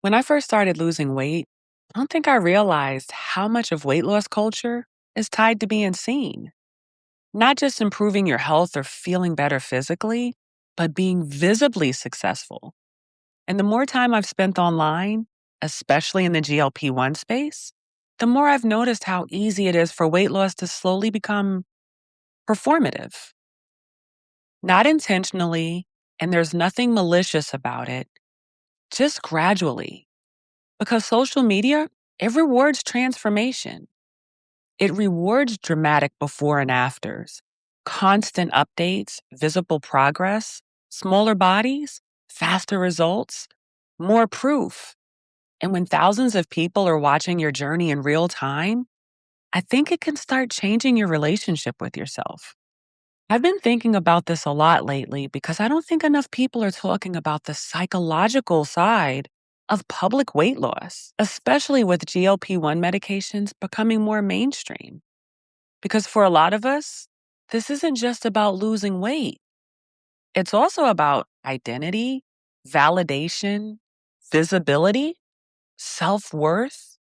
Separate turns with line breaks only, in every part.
When I first started losing weight, I don't think I realized how much of weight loss culture is tied to being seen. Not just improving your health or feeling better physically, but being visibly successful. And the more time I've spent online, especially in the GLP-1 space, the more I've noticed how easy it is for weight loss to slowly become performative. Not intentionally, and there's nothing malicious about it, just gradually. Because social media, it rewards transformation. It rewards dramatic before and afters, constant updates, visible progress, smaller bodies, faster results, more proof. And when thousands of people are watching your journey in real time, I think it can start changing your relationship with yourself. I've been thinking about this a lot lately because I don't think enough people are talking about the psychological side of public weight loss, especially with GLP-1 medications becoming more mainstream. Because for a lot of us, this isn't just about losing weight, it's also about identity, validation, visibility, self worth,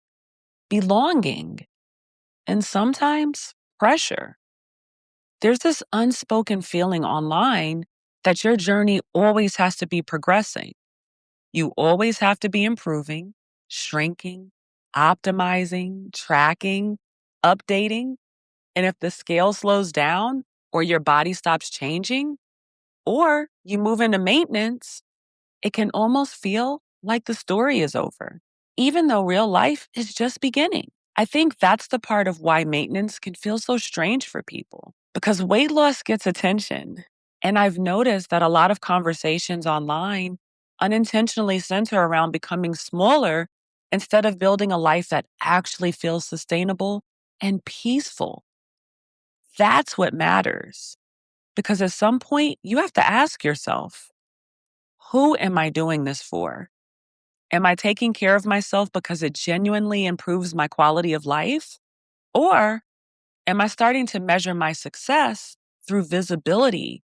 belonging, and sometimes pressure. There's this unspoken feeling online that your journey always has to be progressing. You always have to be improving, shrinking, optimizing, tracking, updating. And if the scale slows down, or your body stops changing, or you move into maintenance, it can almost feel like the story is over, even though real life is just beginning. I think that's the part of why maintenance can feel so strange for people because weight loss gets attention. And I've noticed that a lot of conversations online unintentionally center around becoming smaller instead of building a life that actually feels sustainable and peaceful. That's what matters. Because at some point, you have to ask yourself, who am I doing this for? Am I taking care of myself because it genuinely improves my quality of life? Or am I starting to measure my success through visibility,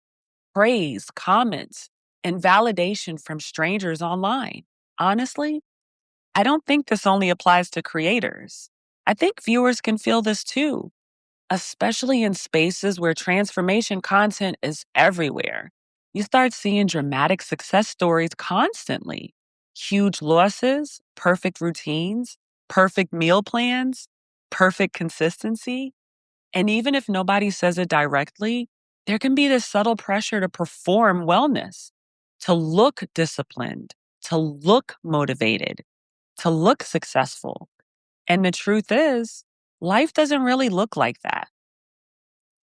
praise, comments, and validation from strangers online? Honestly, I don't think this only applies to creators. I think viewers can feel this too, especially in spaces where transformation content is everywhere. You start seeing dramatic success stories constantly, huge losses, perfect routines, perfect meal plans, perfect consistency. And even if nobody says it directly, there can be this subtle pressure to perform wellness, to look disciplined, to look motivated, to look successful. And the truth is, life doesn't really look like that.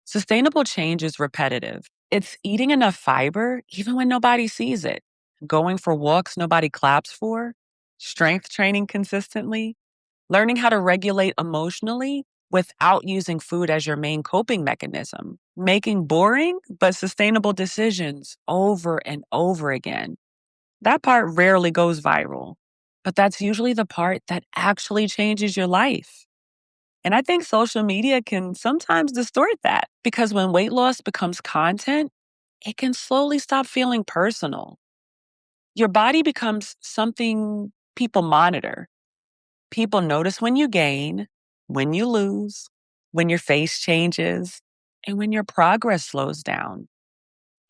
Sustainable change is repetitive. It's eating enough fiber even when nobody sees it, going for walks nobody claps for, strength training consistently, learning how to regulate emotionally without using food as your main coping mechanism, making boring but sustainable decisions over and over again. That part rarely goes viral, but that's usually the part that actually changes your life. And I think social media can sometimes distort that because when weight loss becomes content, it can slowly stop feeling personal. Your body becomes something people monitor. People notice when you gain, when you lose, when your face changes, and when your progress slows down.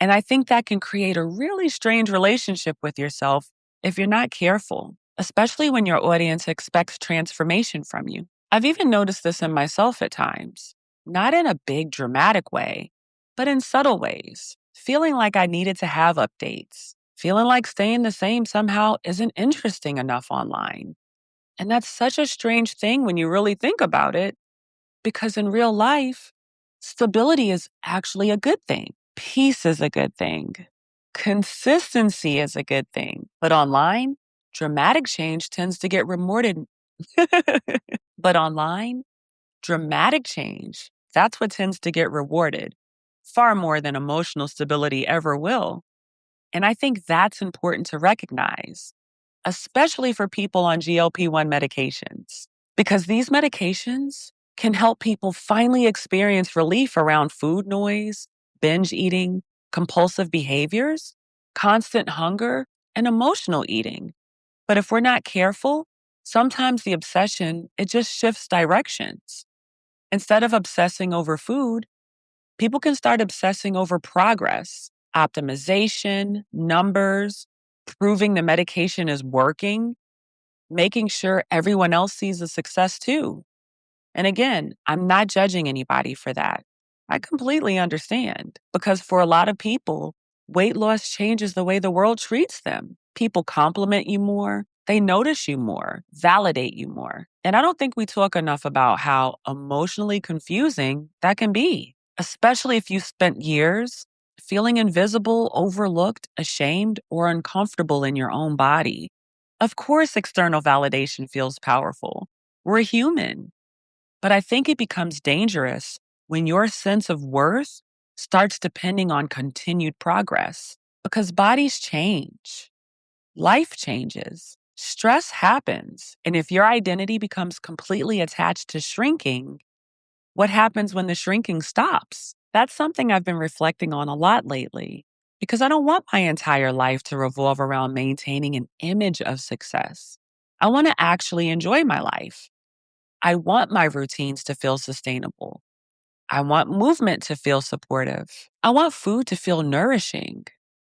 And I think that can create a really strange relationship with yourself if you're not careful, especially when your audience expects transformation from you. I've even noticed this in myself at times, not in a big dramatic way, but in subtle ways, feeling like I needed to have updates, feeling like staying the same somehow isn't interesting enough online. And that's such a strange thing when you really think about it, because in real life, stability is actually a good thing. Peace is a good thing. Consistency is a good thing. But online, dramatic change tends to get rewarded. But online, dramatic change, that's what tends to get rewarded far more than emotional stability ever will. And I think that's important to recognize, especially for people on GLP-1 medications, because these medications can help people finally experience relief around food noise, binge eating, compulsive behaviors, constant hunger, and emotional eating. But if we're not careful, sometimes the obsession, it just shifts directions. Instead of obsessing over food, people can start obsessing over progress, optimization, numbers, proving the medication is working, making sure everyone else sees the success too. And again, I'm not judging anybody for that. I completely understand because for a lot of people, weight loss changes the way the world treats them. People compliment you more, they notice you more, validate you more. And I don't think we talk enough about how emotionally confusing that can be, especially if you spent years feeling invisible, overlooked, ashamed, or uncomfortable in your own body. Of course, external validation feels powerful. We're human. But I think it becomes dangerous when your sense of worth starts depending on continued progress because bodies change, life changes, stress happens. And if your identity becomes completely attached to shrinking, what happens when the shrinking stops? That's something I've been reflecting on a lot lately because I don't want my entire life to revolve around maintaining an image of success. I want to actually enjoy my life. I want my routines to feel sustainable. I want movement to feel supportive. I want food to feel nourishing.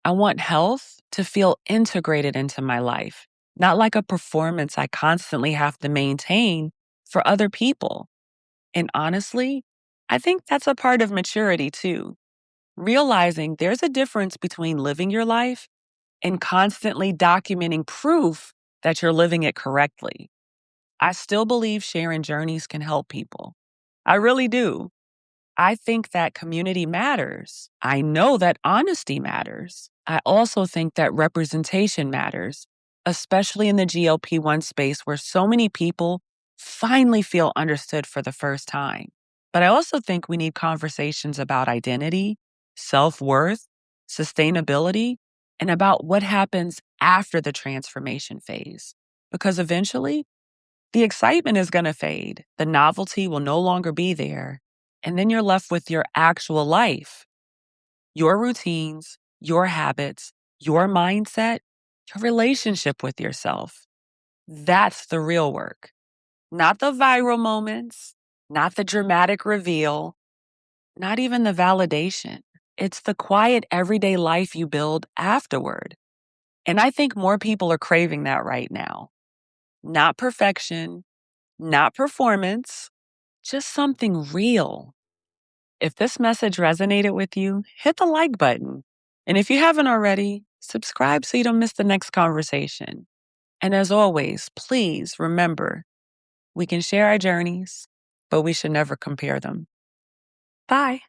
I want health to feel integrated into my life, not like a performance I constantly have to maintain for other people. And honestly, I think that's a part of maturity too. Realizing there's a difference between living your life and constantly documenting proof that you're living it correctly. I still believe sharing journeys can help people. I really do. I think that community matters. I know that honesty matters. I also think that representation matters, especially in the GLP-1 space where so many people finally feel understood for the first time. But I also think we need conversations about identity, self worth, sustainability, and about what happens after the transformation phase. Because eventually, the excitement is going to fade. The novelty will no longer be there. And then you're left with your actual life, your routines, your habits, your mindset, your relationship with yourself. That's the real work, not the viral moments, not the dramatic reveal, not even the validation. It's the quiet, everyday life you build afterward. And I think more people are craving that right now. Not perfection, not performance, just something real. If this message resonated with you, hit the like button. And if you haven't already, subscribe so you don't miss the next conversation. And as always, please remember we can share our journeys, but we should never compare them. Bye.